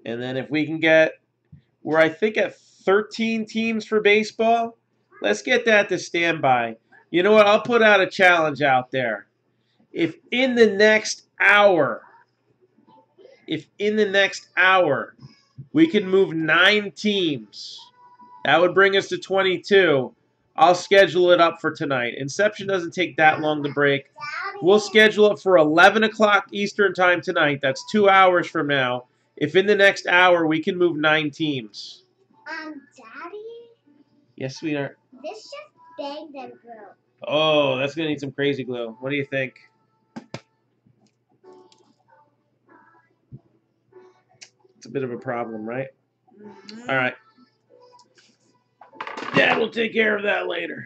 And then if we can get, we're I think at 13 teams for baseball. Let's get that to standby. You know what? I'll put out a challenge out there. If in the next hour, we can move 9 teams, that would bring us to 22. I'll schedule it up for tonight. Inception doesn't take that long to break. We'll schedule it for 11 o'clock Eastern time tonight. That's 2 hours from now. If in the next hour we can move 9 teams. Daddy? Yes, sweetheart. This just banged and broke. Oh, that's going to need some crazy glue. What do you think? It's a bit of a problem, right? Mm-hmm. All right. Dad will take care of that later.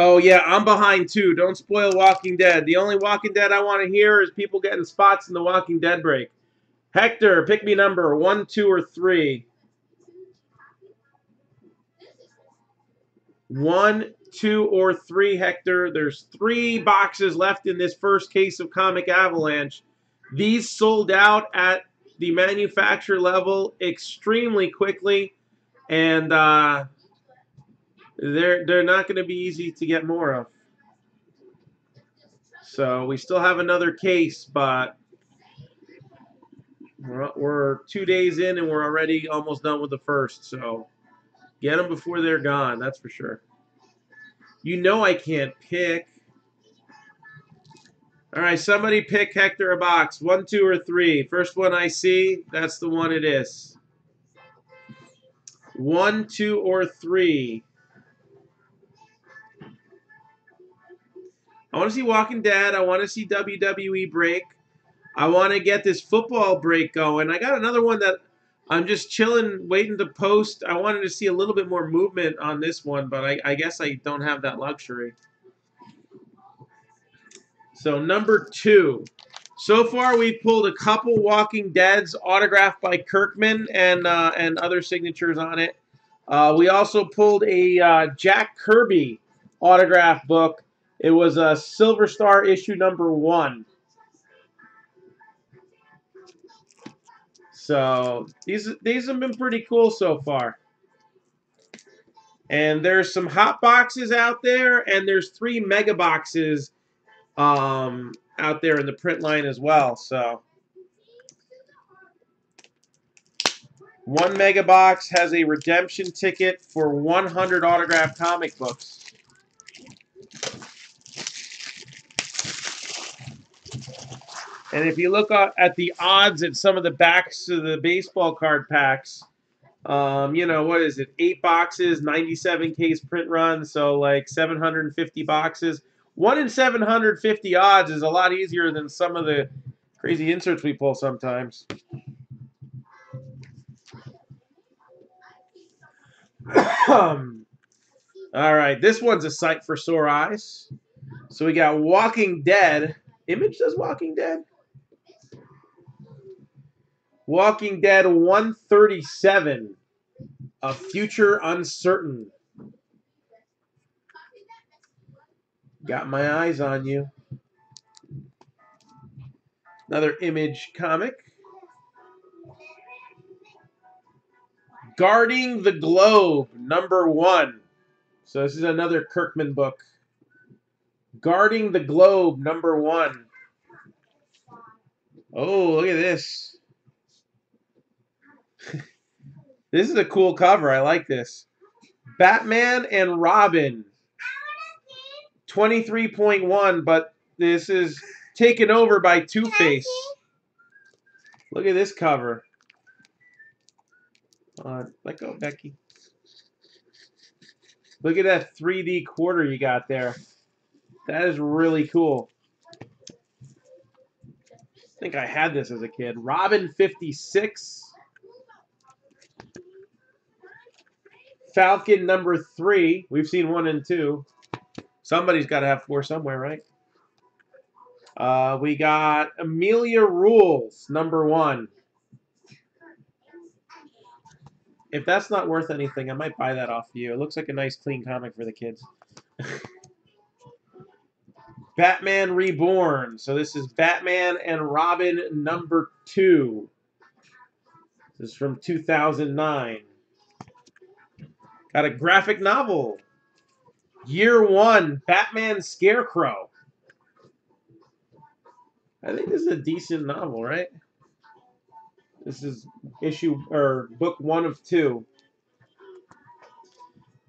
Oh, yeah, I'm behind, too. Don't spoil Walking Dead. The only Walking Dead I want to hear is people getting spots in the Walking Dead break. Hector, pick me number 1, 2, or 3. 1, 2, or 3, Hector. There's 3 boxes left in this first case of Comic Avalanche. These sold out at the manufacturer level extremely quickly, and they're not going to be easy to get more of. So we still have another case, but we're 2 days in and we're already almost done with the first. So get them before they're gone, that's for sure. You know I can't pick. All right, somebody pick Hector a box. 1, 2, or 3. First one I see, that's the one it is. 1, 2, or 3. I want to see Walking Dead. I want to see WWE break. I want to get this football break going. I got another one that I'm just chilling, waiting to post. I wanted to see a little bit more movement on this one, but I guess I don't have that luxury. So number 2. So far, we've pulled a couple Walking Deads autographed by Kirkman and other signatures on it. We also pulled a Jack Kirby autograph book. It was a Silver Star issue number 1. So these have been pretty cool so far. And there's some hot boxes out there, and there's 3 mega boxes out there in the print line as well. So 1 mega box has a redemption ticket for 100 autographed comic books. And if you look at the odds at some of the backs of the baseball card packs, you know, what is it? 8 boxes, 97 case print run, so like 750 boxes. 1 in 750 odds is a lot easier than some of the crazy inserts we pull sometimes. All right, this one's a sight for sore eyes. So we got Walking Dead. Image does Walking Dead? Walking Dead 137. A Future Uncertain. Got my eyes on you. Another Image comic. Guarding the Globe, number 1. So this is another Kirkman book. Guarding the Globe, number 1. Oh, look at this. This is a cool cover. I like this. Batman and Robin. 23.1, but this is taken over by Two-Face. Look at this cover. Let go, Becky. Look at that 3D quarter you got there. That is really cool. I think I had this as a kid. Robin 56. Falcon number 3. We've seen 1 and 2. Somebody's got to have 4 somewhere, right? We got Amelia Rules, number 1. If that's not worth anything, I might buy that off you. It looks like a nice, clean comic for the kids. Batman Reborn. So this is Batman and Robin number 2. This is from 2009. Got a graphic novel. Year 1, Batman Scarecrow. I think this is a decent novel, right? This is book 1 of 2.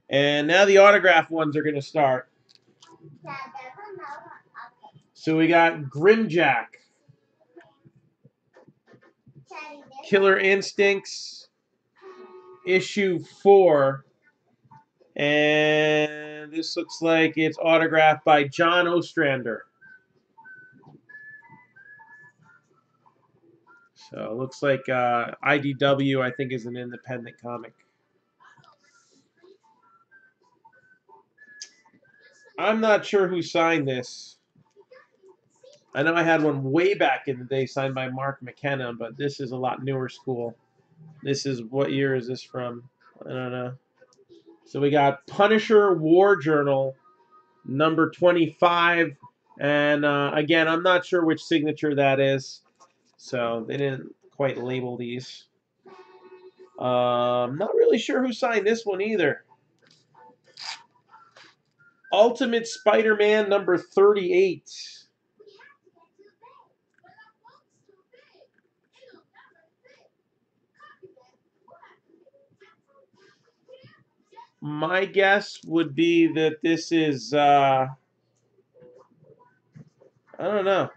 And now the autograph ones are going to start. So we got Grimjack, Killer Instincts, issue 4. And this looks like it's autographed by John Ostrander. So it looks like IDW, I think, is an independent comic. I'm not sure who signed this. I know I had one way back in the day signed by Mark McKenna, but this is a lot newer school. This is, what year is this from? I don't know. So we got Punisher War Journal, number 25. And again, I'm not sure which signature that is. So they didn't quite label these. Not really sure who signed this one either. Ultimate Spider-Man number 38. My guess would be that this is, I don't know.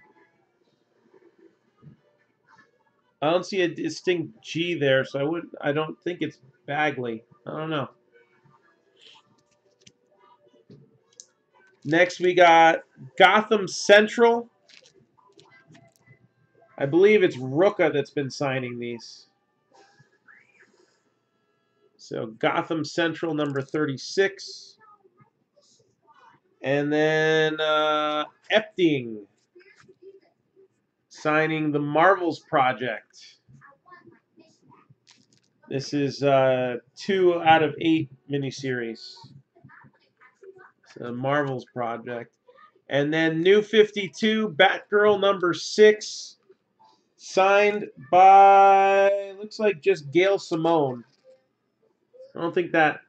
I don't see a distinct G there, so I don't think it's Bagley. I don't know. Next we got Gotham Central. I believe it's Ruka that's been signing these. So Gotham Central number 36. And then Epting signing the Marvels Project. This is 2 out of 8 miniseries. So Marvels Project. And then New 52, Batgirl number 6, signed by, looks like just Gail Simone. I don't think that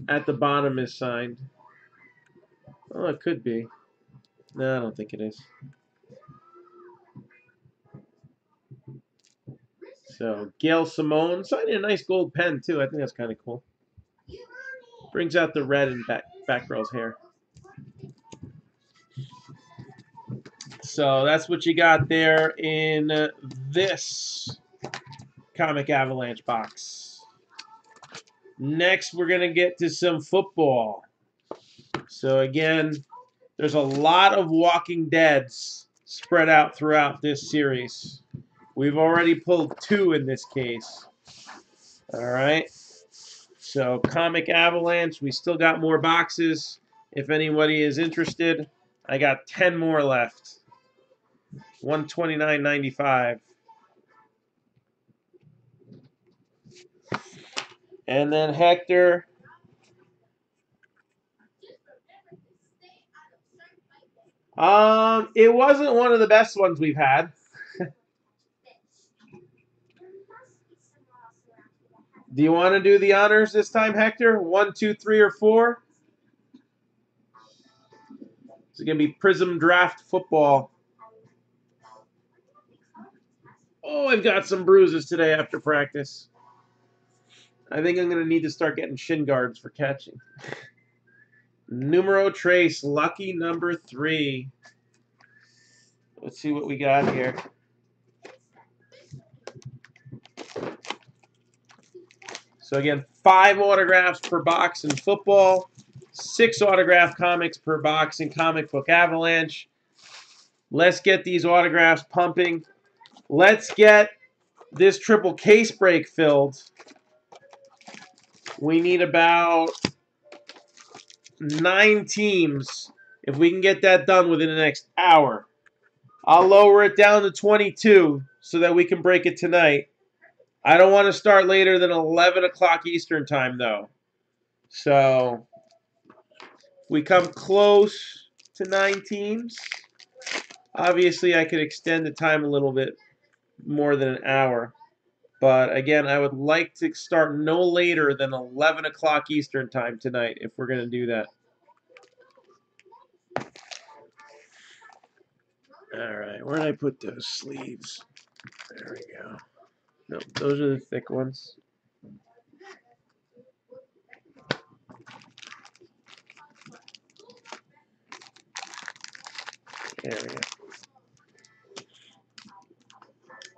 at the bottom is signed. Oh, it could be. No, I don't think it is. So Gail Simone signing a nice gold pen too. I think that's kind of cool. Brings out the red in Batgirl's hair. So that's what you got there in this Comic Avalanche box. Next, we're going to get to some football. So again, there's a lot of Walking Deads spread out throughout this series. We've already pulled 2 in this case. All right. So Comic Avalanche, we still got more boxes. If anybody is interested, I got 10 more left. $129.95. And then Hector. It wasn't one of the best ones we've had. Do you want to do the honors this time, Hector? 1, 2, 3, or 4? It's going to be Prism Draft Football. Oh, I've got some bruises today after practice. I think I'm going to need to start getting shin guards for catching. Numero Trace, lucky number 3. Let's see what we got here. So again, 5 autographs per box in football, 6 autograph comics per box in Comic Book Avalanche. Let's get these autographs pumping. Let's get this triple case break filled. We need about 9 teams if we can get that done within the next hour. I'll lower it down to 22 so that we can break it tonight. I don't want to start later than 11 o'clock Eastern time, though. So we come close to 9 teams. Obviously, I could extend the time a little bit more than an hour. But again, I would like to start no later than 11 o'clock Eastern time tonight if we're going to do that. All right, where did I put those sleeves? There we go. Nope, those are the thick ones. There we go.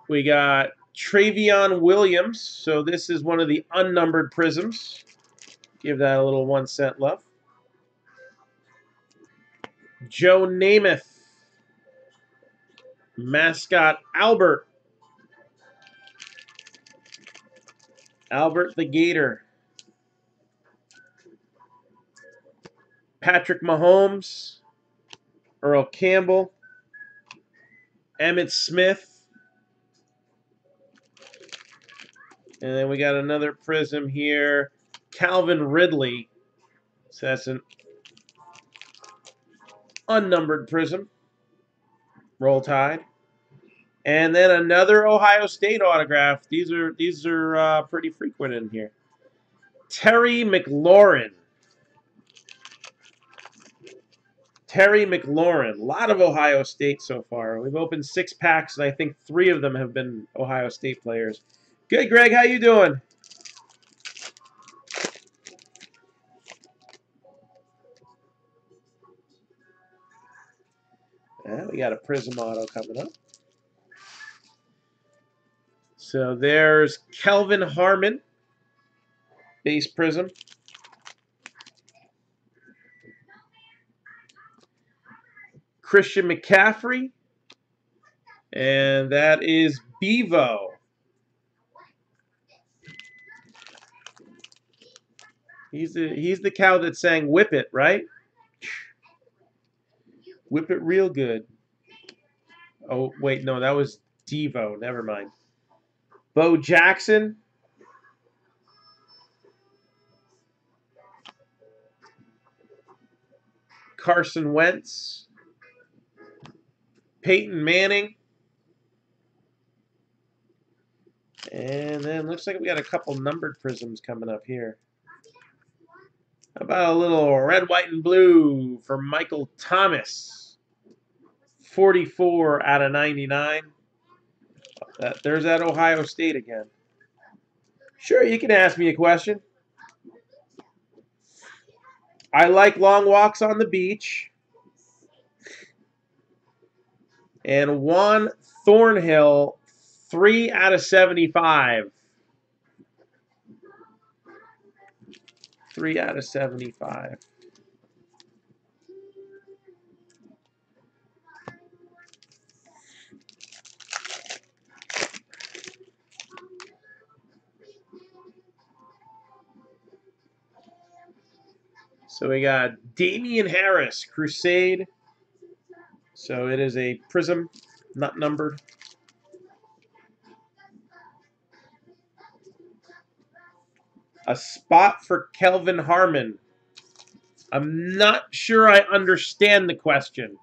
We got Travion Williams. So this is one of the unnumbered prisms. Give that a little 1 cent love. Joe Namath. Mascot Albert. Albert the Gator. Patrick Mahomes. Earl Campbell. Emmitt Smith. And then we got another prism here. Calvin Ridley. So that's an unnumbered prism. Roll Tide. And then another Ohio State autograph. These are pretty frequent in here. Terry McLaurin. Terry McLaurin. A lot of Ohio State so far. We've opened 6 packs, and I think 3 of them have been Ohio State players. Good, Greg. How you doing? Yeah, we got a Prism auto coming up. So there's Kelvin Harmon, base Prism. Christian McCaffrey, and that is Bevo. He's the cow that sang "Whip It," right? Whip it real good. Oh wait, no, that was Devo. Never mind. Bo Jackson. Carson Wentz. Peyton Manning. And then looks like we got a couple numbered prisms coming up here. How about a little red, white, and blue for Michael Thomas. 44 out of 99. There's that Ohio State again. Sure, you can ask me a question. I like long walks on the beach. And Juan Thornhill, 3 out of 75. 3 out of 75. So we got Damian Harris, Crusade. So it is a prism, not numbered. A spot for Kelvin Harmon. I'm not sure I understand the question.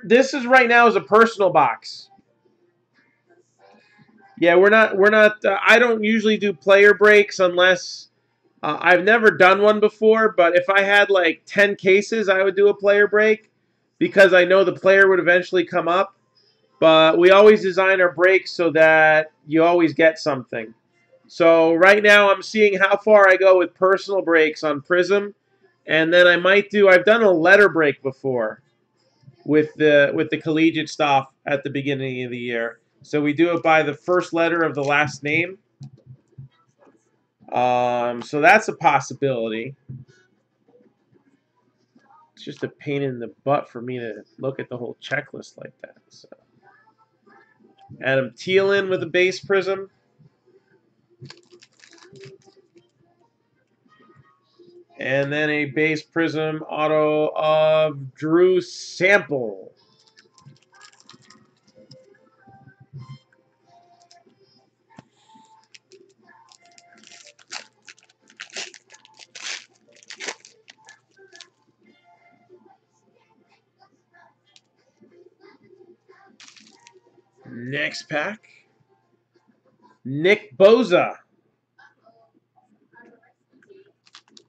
This is right now is a personal box. Yeah, we're not. I don't usually do player breaks unless I've never done one before. But if I had like 10 cases, I would do a player break because I know the player would eventually come up. But we always design our breaks so that you always get something. So right now I'm seeing how far I go with personal breaks on Prism, and then I might do. I've done a letter break before with the collegiate stuff at the beginning of the year. So we do it by the first letter of the last name. So that's a possibility. It's just a pain in the butt for me to look at the whole checklist like that. So Adam Thielen with a base Prism. And then a base prism auto of Drew Sample. Next pack. Nick Boza.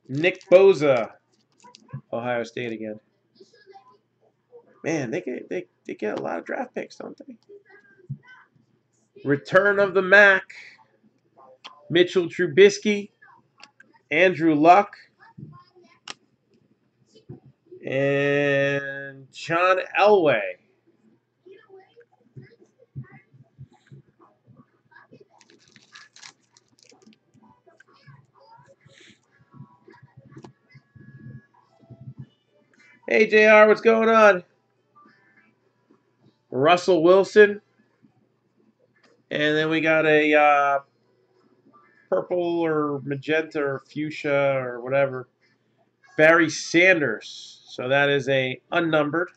Nick Boza. Ohio State again. Man, they get a lot of draft picks, don't they? Return of the Mac. Mitchell Trubisky. Andrew Luck. And John Elway. Hey, JR, what's going on? Russell Wilson. And then we got a purple or magenta or fuchsia or whatever. Barry Sanders. So that is a unnumbered.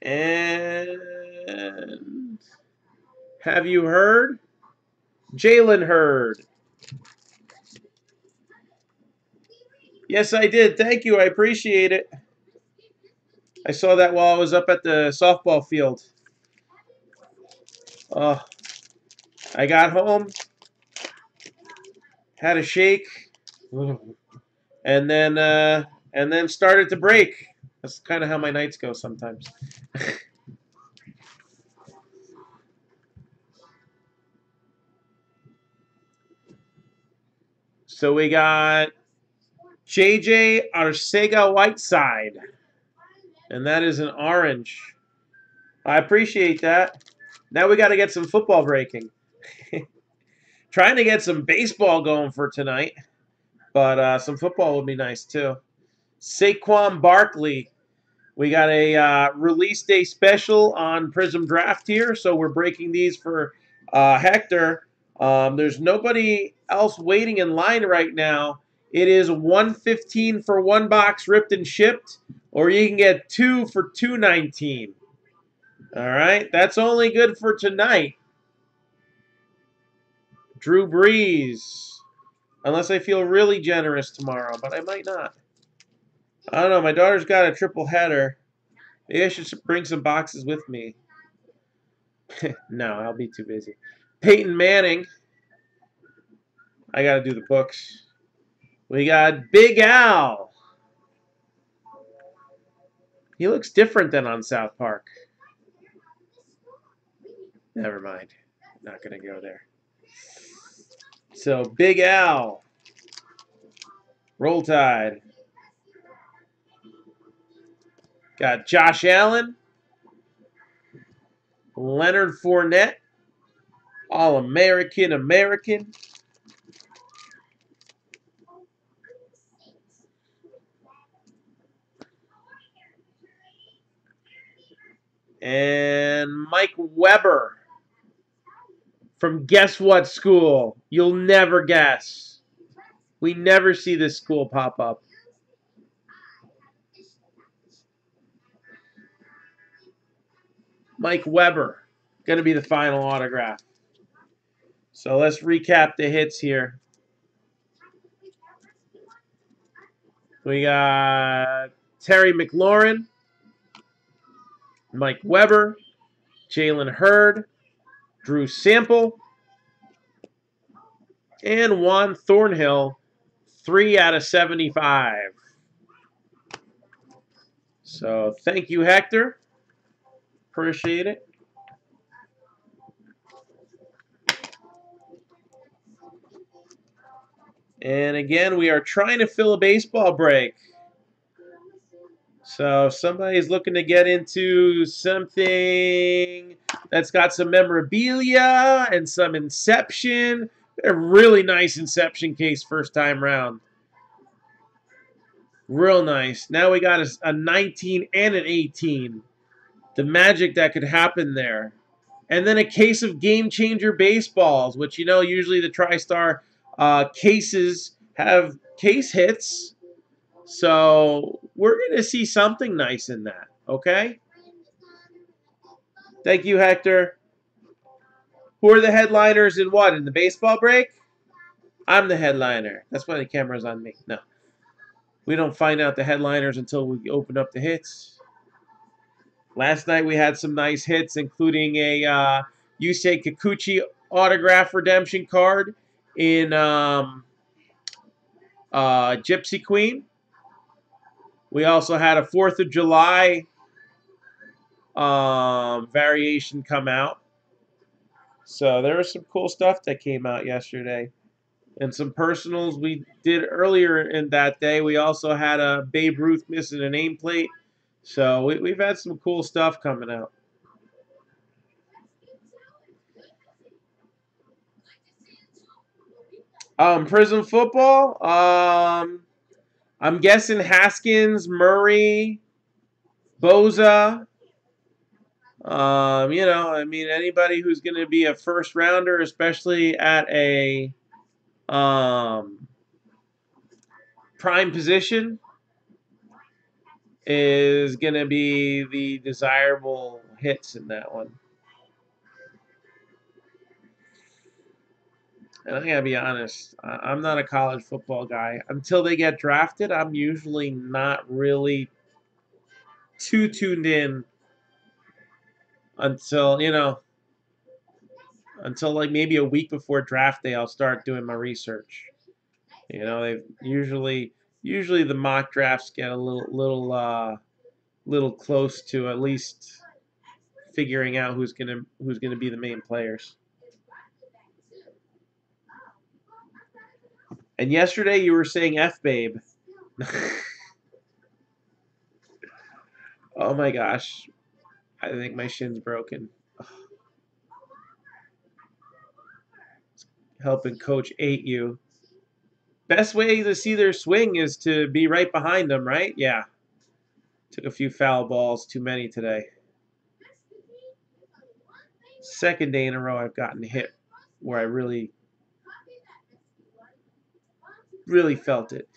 And have you heard? Jalen Hurd. Yes, I did. Thank you. I appreciate it. I saw that while I was up at the softball field. I got home, had a shake, and then started to break. That's kind of how my nights go sometimes. So we got JJ Arcega-Whiteside, and that is an orange. I appreciate that. Now we got to get some football breaking. Trying to get some baseball going for tonight, but some football would be nice too. Saquon Barkley. We got a release day special on Prism Draft here, so we're breaking these for Hector. There's nobody else waiting in line right now. It is $115 for one box ripped and shipped, or you can get 2 for $219. All right, that's only good for tonight. Drew Brees, unless I feel really generous tomorrow, but I might not. I don't know. My daughter's got a triple header. Maybe I should bring some boxes with me. No, I'll be too busy. Peyton Manning. I got to do the books. We got Big Al. He looks different than on South Park. Never mind. Not going to go there. So, Big Al. Roll Tide. Got Josh Allen. Leonard Fournette. All-American American. And Mike Weber. From Guess What School? You'll never guess. We never see this school pop up. Mike Weber. Going to be the final autograph. So let's recap the hits here. We got Terry McLaurin, Mike Weber, Jalen Hurd, Drew Sample, and Juan Thornhill, 3 out of 75. So thank you, Hector. Appreciate it. And again, we are trying to fill a baseball break. So if somebody's looking to get into something that's got some memorabilia and some Inception, a really nice Inception case first time round. Real nice. Now we got a 19 and an 18. The magic that could happen there. And then a case of Game Changer baseballs, which, you know, usually the TriStar cases have case hits. So we're going to see something nice in that, okay? Thank you, Hector. Who are the headliners in what? In the baseball break? I'm the headliner. That's why the camera's on me. No. We don't find out the headliners until we open up the hits. Last night we had some nice hits, including a Yusei Kikuchi autograph redemption card in Gypsy Queen. We also had a 4th of July variation come out. So there was some cool stuff that came out yesterday. And some personals we did earlier in that day. We also had a Babe Ruth missing a nameplate. So we've had some cool stuff coming out. Prism football. I'm guessing Haskins, Murray, Boza. You know, I mean, anybody who's going to be a first rounder, especially at a prime position, is going to be the desirable hits in that one. And I gotta be honest, I'm not a college football guy. Until they get drafted, I'm usually not really too tuned in until, you know, until like maybe a week before draft day, I'll start doing my research. You know, they usually the mock drafts get a little close to at least figuring out who's gonna be the main players. And yesterday you were saying F babe. Oh my gosh. I think my shin's broken. Helping coach 8U. Best way to see their swing is to be right behind them, right? Yeah. Took a few foul balls, too many today. Second day in a row I've gotten hit where I really felt it.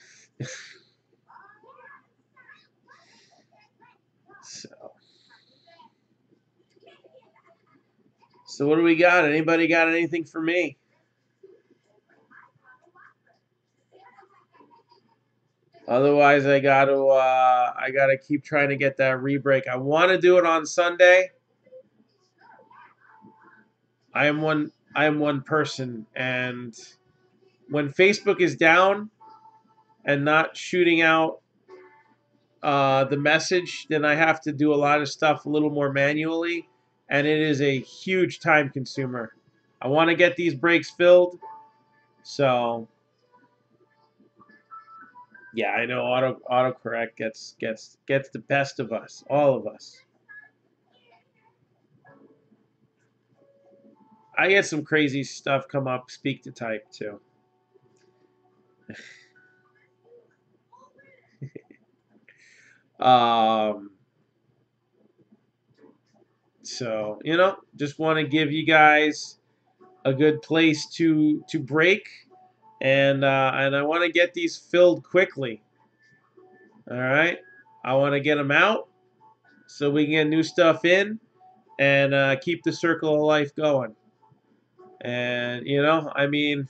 So what do we got? Anybody got anything for me? Otherwise, I gotta keep trying to get that re-break. I want to do it on Sunday. I am one person, and when Facebook is down and not shooting out the message, then I have to do a lot of stuff a little more manually, and it is a huge time consumer. I want to get these breaks filled, so yeah, I know autocorrect gets the best of us, all of us. I get some crazy stuff come up, speak to type too. So, you know, just want to give you guys a good place to break, and I want to get these filled quickly. All right, I want to get them out so we can get new stuff in and keep the circle of life going. And you know, I mean,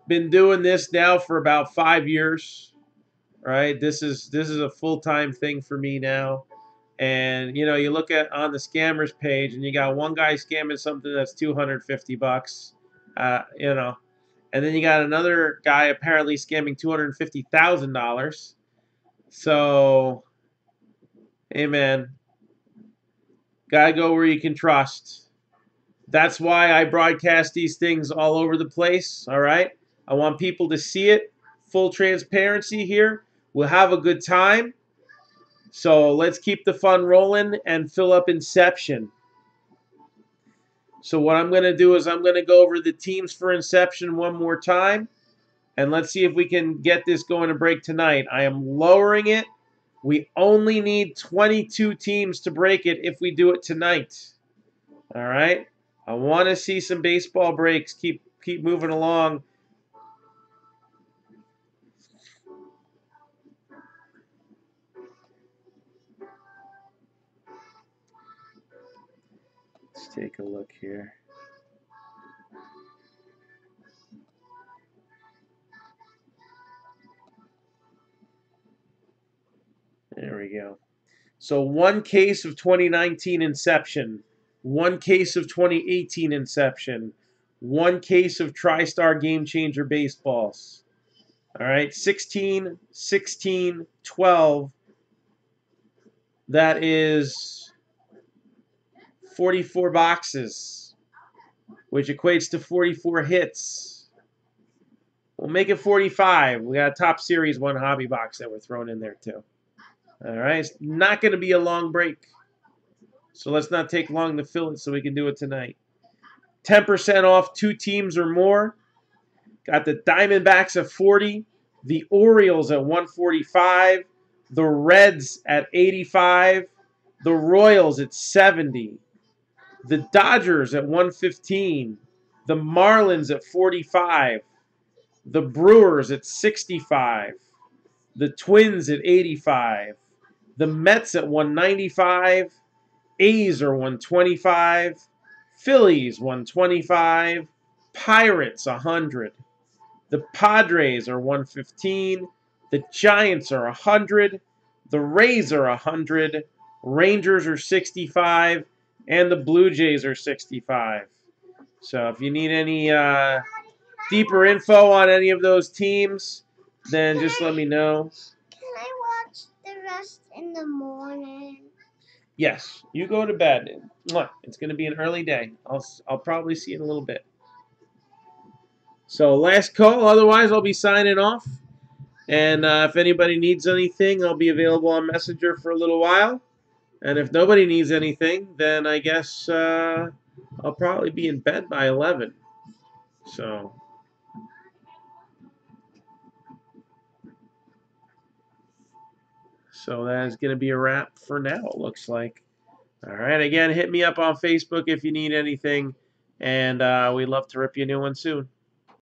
been doing this now for about 5 years. Right, this is a full-time thing for me now. And you know, you look at on the scammers page, and you got one guy scamming something that's $250. You know, and then you got another guy apparently scamming $250,000. So, hey man, gotta go where you can trust. That's why I broadcast these things all over the place. All right, I want people to see it. Full transparency here. We'll have a good time. So let's keep the fun rolling and fill up Inception. So what I'm going to do is I'm going to go over the teams for Inception one more time. And let's see if we can get this going to break tonight. I am lowering it We only need 22 teams to break it if we do it tonight. All right? I want to see some baseball breaks. Keep moving along. Let's take a look here. There we go. So one case of 2019 inception, one case of 2018 inception, one case of TriStar Game Changer baseballs. All right, 16, 16, 12. That is 44 boxes, which equates to 44 hits. We'll make it 45. We got a top series one hobby box that we're throwing in there too. All right, it's not going to be a long break. So let's not take long to fill it so we can do it tonight. 10% off 2 teams or more. Got the Diamondbacks at 40, the Orioles at 145, the Reds at 85, the Royals at 70, the Dodgers at 115, the Marlins at 45, the Brewers at 65, the Twins at 85, the Mets at 195, A's are 125, Phillies 125, Pirates 100, the Padres are 115, the Giants are 100, the Rays are 100, Rangers are 65, and the Blue Jays are 65. So if you need any deeper info on any of those teams, then just let me know. Can I watch the rest in the morning? Yes, you go to bed. It's going to be an early day. I'll probably see you in a little bit. So last call. Otherwise, I'll be signing off. And if anybody needs anything, I'll be available on Messenger for a little while. And if nobody needs anything, then I guess I'll probably be in bed by 11. So that is going to be a wrap for now, it looks like. All right. Again, hit me up on Facebook if you need anything. And we'd love to rip you a new one soon.